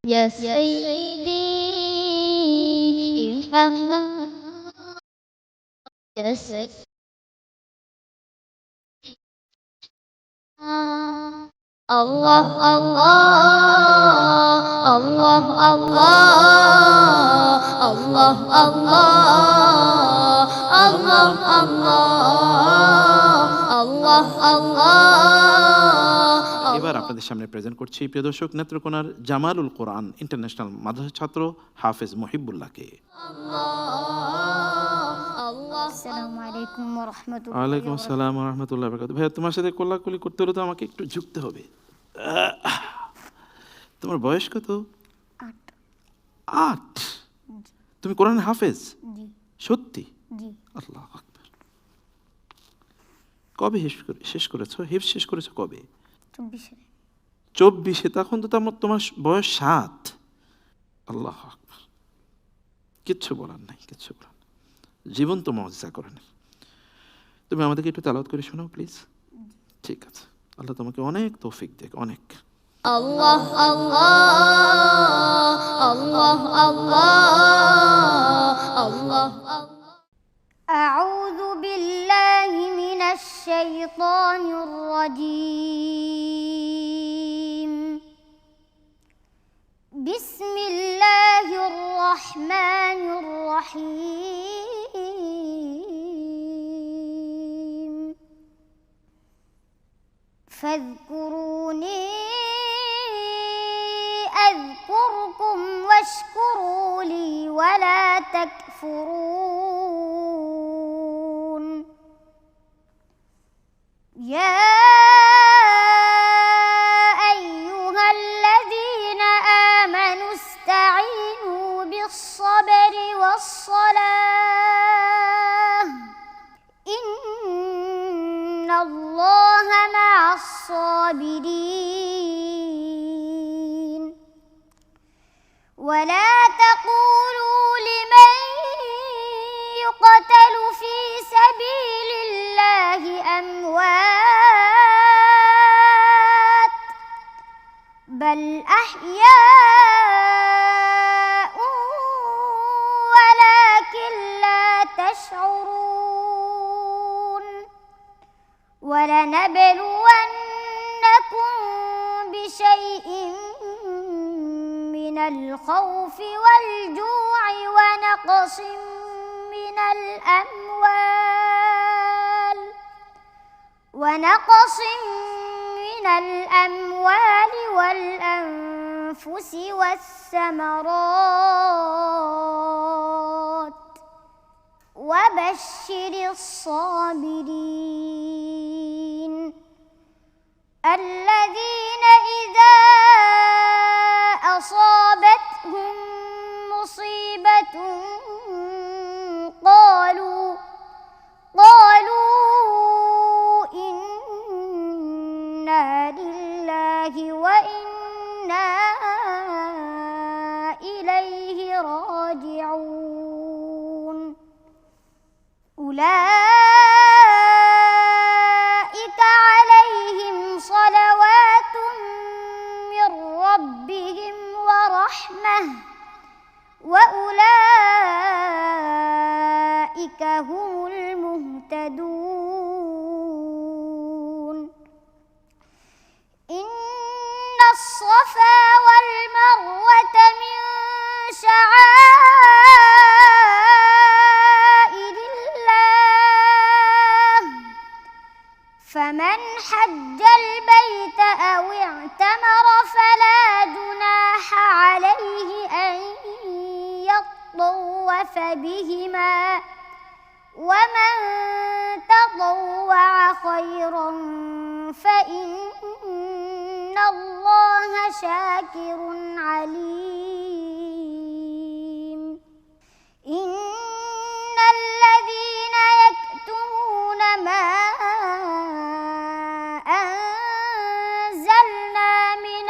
يا سيدي افهم يا سيدي الله الله الله الله الله الله الله الله الله এবার আপনাদের সামনে প্রেজেন্ট করছি প্রিয় দর্শক নেত্রকোনার জামালুল কোরআন ইন্টারন্যাশনাল মাদ্রাসা ছাত্র হাফেজ মহিবুল্লাহকে। আসসালামু আলাইকুম ওয়া রাহমাতুল্লাহি ওয়ালাইকুম আসসালাম ওয়া রাহমাতুল্লাহি ওয়া বারাকাতুহু। ভাইয়া তোমার সাথে কোলাকুলি করতে হলে তো আমাকে একটু ঝুঁকতে হবে। তোমার বয়স কত? 8। তুমি কোরআন হাফেজ? জি সত্যি? জি আল্লাহু আকবার। কবে শেষ করেছো? হিফজ শেষ করেছো কবে? 24-এ। তখন তো তোমার বয়স 7। আল্লাহু আকবার। কিচ্ছু বলার নাই, কিচ্ছু বলার নাই। জীবন্ত মুআজিজা করেন। তুমি আমাদেরকে একটু তেলাওয়াত করে শোনাও প্লিজ। ঠিক আছে, আল্লাহ তোমাকে অনেক তৌফিক দেখ, অনেক। الله الله الله الله الله أعوذ بالله من الشيطان الرجيم بسم الله الرحمن الرحيم فاذكروني أذكركم واشكروا لي ولا تكفرون يا أيها الذين آمنوا استعينوا بالصبر والصلاة إن الله مع الصابرين ولا تقولوا لمن يقتل في سبيل الله أموات بل أحياء ولكن لا تشعرون ولنبلونكم بشيء من الخوف والجوع ونقص من الأموال والأنفس والثمرات وبشر الصابرين الذين إذا أصابتهم مصيبة قالوا إنا لله وإنا إليه راجعون أولئك عليهم صلوات من ربهم ورحمة وأولئك هم المهتدون إن الصفا والمروة من شعائر الله فمن حج البيت أو اعتمر فلا جناح عليه أن يطوف بهما ومن تطوع خيرا فإن الله شاكر عليم إن الذين يكتمون ما أنزلنا من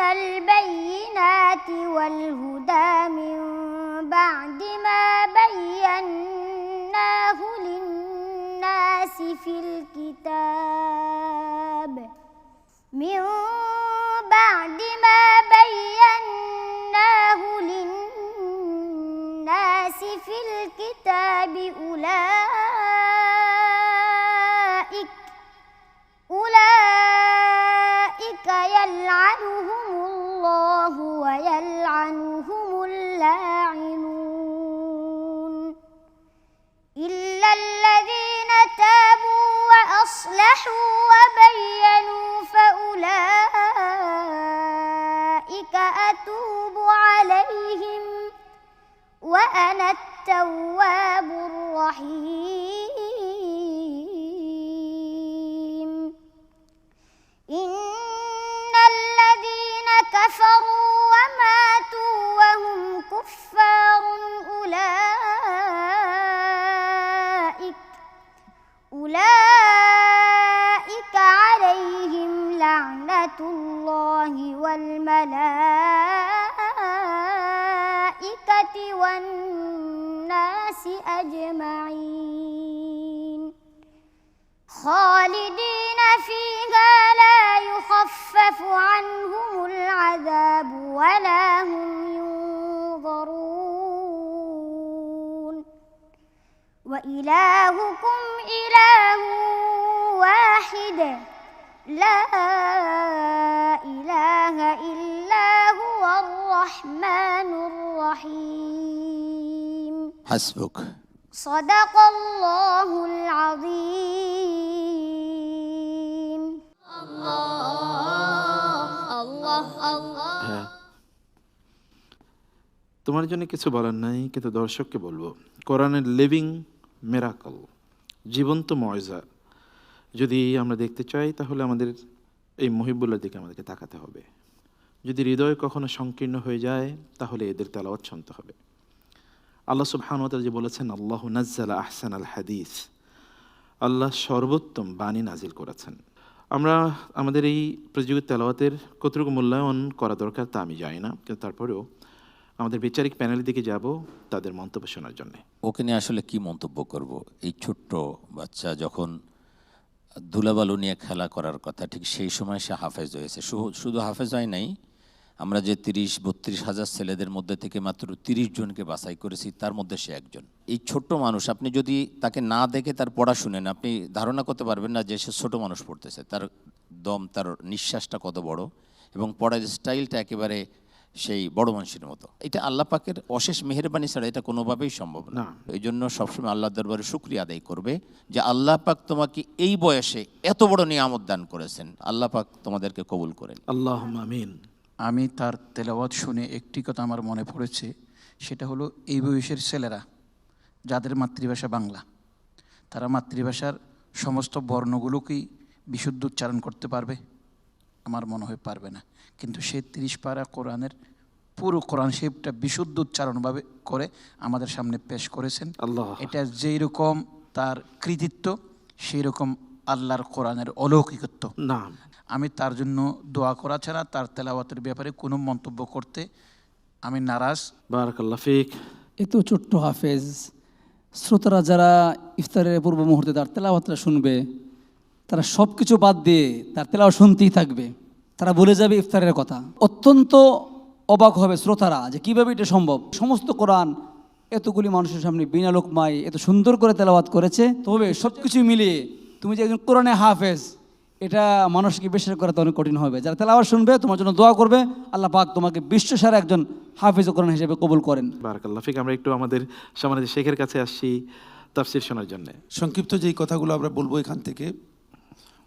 البينات والهدى من بعد ما بيناه للناس الناس في الكتاب من بعد ما بيناه للناس في الكتاب أولئك يلعنهم الله ويلعنهم اللاعنون إلا الذين تابوا وأصلحوا وبينوا فأولئك أتوب عليهم وأنا التواب الرحيم إن الذين كفروا وماتوا وهم كفار أولئك عليهم لعنة الله والملائكة والناس أجمعين خالدين فيها لا يخفف عنهم العذاب ولا هم ينظرون وإلهكم إله واحد لا إله إلا هو الرحمن الرحيم حسبك صدق الله العظيم الله হ্যাঁ, তোমার জন্য কিছু বলার নাই, কিন্তু দর্শককে বলবো কোরআনের লিভিং মিরাকল, জীবন্ত মুআজিজা যদি আমরা দেখতে চাই তাহলে আমাদের এই মুহিবুল্লাহর দিকে আমাদেরকে তাকাতে হবে। যদি হৃদয় কখনো সংকীর্ণ হয়ে যায় তাহলে এদের তেলাওয়াত শুনতে হবে। আল্লাহ সুবহানাহু ওয়া তাআলা যে বলেছেন আল্লাহু নাজ্জালা আহসানাল হাদিস, আল্লাহ সর্বোত্তম বাণী নাজিল করেছেন। আমরা আমাদের এই প্রতিযোগিতা তেলাওয়াতের কতটুকু মূল্যায়ন করা দরকার তা আমি জানি না, কিন্তু তারপরেও আমাদের বিচারিক প্যানেলের দিকে যাব তাদের মন্তব্য শোনার জন্য। ওকে নিয়ে আসলে কি মন্তব্য করব? এই ছোট্ট বাচ্চা যখন ধুলাবালু নিয়ে খেলা করার কথা, ঠিক সেই সময় সে হাফেজ হয়েছে। শুধু হাফেজ হয় নাই, আমরা যে 30-32 হাজার ছেলেদের মধ্যে থেকে মাত্র 30 জনকে বাছাই করেছি, তার মধ্যে সে একজন। এই ছোট্ট মানুষ, আপনি যদি তাকে না দেখে তার পড়া শুনেন, আপনি ধারণা করতে পারবেন না যে সে ছোট মানুষ পড়তেছে। তার দম, তার নিঃশ্বাসটা কত বড়, এবং পড়ার স্টাইলটা একেবারে সেই বড় মানুষের মতো। এটা আল্লাহ পাকের অশেষ মেহেরবানি ছাড়া এটা কোনোভাবেই সম্ভব না। এই জন্য সবসময় আল্লাহ দরবারে শুকরিয়া আদায় করবে যে আল্লাহ পাক তোমাকে এই বয়সে এত বড় নিয়ামত দান করেছেন। আল্লাহ পাক তোমাদেরকে কবুল করেন, আল্লাহুম্মা আমিন। আমি তার তেলাওয়াত শুনে একটি কথা আমার মনে পড়েছে, সেটা হলো এই বয়সের ছেলেরা যাদের মাতৃভাষা বাংলা, তারা মাতৃভাষার সমস্ত বর্ণগুলোকেই বিশুদ্ধ উচ্চারণ করতে পারবে? আমার মনে হয় পারবে না। কিন্তু সে 30 পারা কোরআনের পুরো কোরআন শরীফটা বিশুদ্ধ উচ্চারণভাবে করে আমাদের সামনে পেশ করেছেন। এটা যেই রকম তার কৃতিত্ব, সেই রকম আল্লাহর কোরআনের অলৌকিকত্ব। না, আমি তার জন্য দোয়া করা ছাড়া তার তেলাওয়াতের ব্যাপারে কোনো মন্তব্য করতে আমি নারাজ। বারাকাল্লাহ ফিক। এত ছোট্ট হাফেজ, শ্রোতারা যারা ইফতারের পূর্ব মুহূর্তে তার তেলাওয়াতটা শুনবে, তারা সব কিছু বাদ দিয়ে তার তেলাওয়াত শুনতেই থাকবে। তারা বলে যাবে ইফতারের কথা। অত্যন্ত অবাক হবে শ্রোতারা যে কীভাবে এটা সম্ভব। সমস্ত কোরআন এতগুলি মানুষের সামনে বিনা লোকমায় এত সুন্দর করে তেলাওয়াত করেছে। তবে সব কিছু মিলিয়ে তুমি যে একজন কোরআনে হাফেজ, এটা মানুষকে বিশ্বাস করা তো অনেক কঠিন হবে। যারা তেলাওয়াত শুনবে তোমার জন্য দোয়া করবে, আল্লাহ পাক তোমাকে বিশ্বসারা একজন হাফেজ কোরআন হিসেবে কবুল করেন। বারাকাল্লাহ ফিক। আমরা একটু আমাদের সম্মানিত শেখের কাছে আসছি তাফসীর শোনার জন্য। সংক্ষিপ্ত যেই কথাগুলো আমরা বলবো এখান থেকে,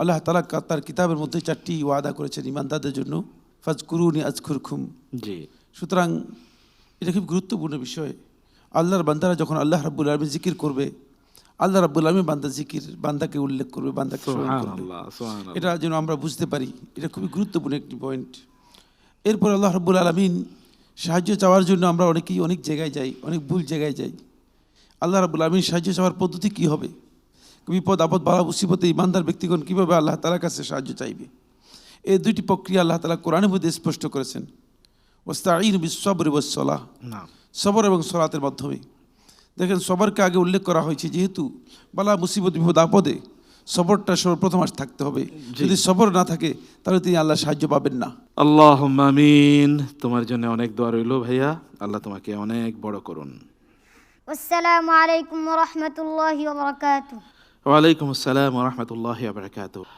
আল্লাহ তাআলা তার কিতাবের মধ্যে 4টি ওয়াদা করেছেন ইমানদারদের জন্য, ফাজকুরুনি আযকুরকুম। জি, সুতরাং এটা খুব গুরুত্বপূর্ণ বিষয়। আল্লাহর বান্দারা যখন আল্লাহ রাব্বুল আলামিন জিকির করবে, আল্লাহ রাব্বুল আলামিন বান্দাকে উল্লেখ করবে, বান্দাকে স্মরণ করবে। এটা যেন আমরা বুঝতে পারি, এটা খুবই গুরুত্বপূর্ণ একটি পয়েন্ট। এরপর আল্লাহ রাব্বুল আলামিন সাহায্য চাওয়ার জন্য আমরা অনেকেই অনেক জায়গায় যাই, অনেক ভুল জায়গায় যাই। আল্লাহ রাব্বুল আলামিন সাহায্য চাওয়ার পদ্ধতি কী হবে? বিপদ আপদ বালা মুসিবতে ইমানদার ব্যক্তিগণ কীভাবে আল্লাহ তাআলার কাছে সাহায্য চাইবে, এই দুইটি প্রক্রিয়া আল্লাহ তাআলা কোরআনের মধ্যে স্পষ্ট করেছেন। ওয়াস্তাঈনু বিস-সাবরি ওয়াস-সালাহ, সবর এবং সালাতের মাধ্যমে। দেখেন সবরকে আগে উল্লেখ করা হয়েছে, যেহেতু বালা মুসিবত বিপদ আপদে সবরটা সর্বপ্রথম থাকতে হবে। যদি সবর না থাকে তাহলে তিনি আল্লাহ সাহায্য পাবেন না। আল্লাহুম্মা আমিন। তোমার জন্য অনেক দোয়া রইল ভাইয়া, আল্লাহ তোমাকে অনেক বড় করুন। আসসালামু আলাইকুম ওয়া রাহমাতুল্লাহি ওয়া বারাকাতুহু। ওয়ালাইকুম আসসালাম ওয়া রাহমাতুল্লাহি ওয়া বারাকাতুহু।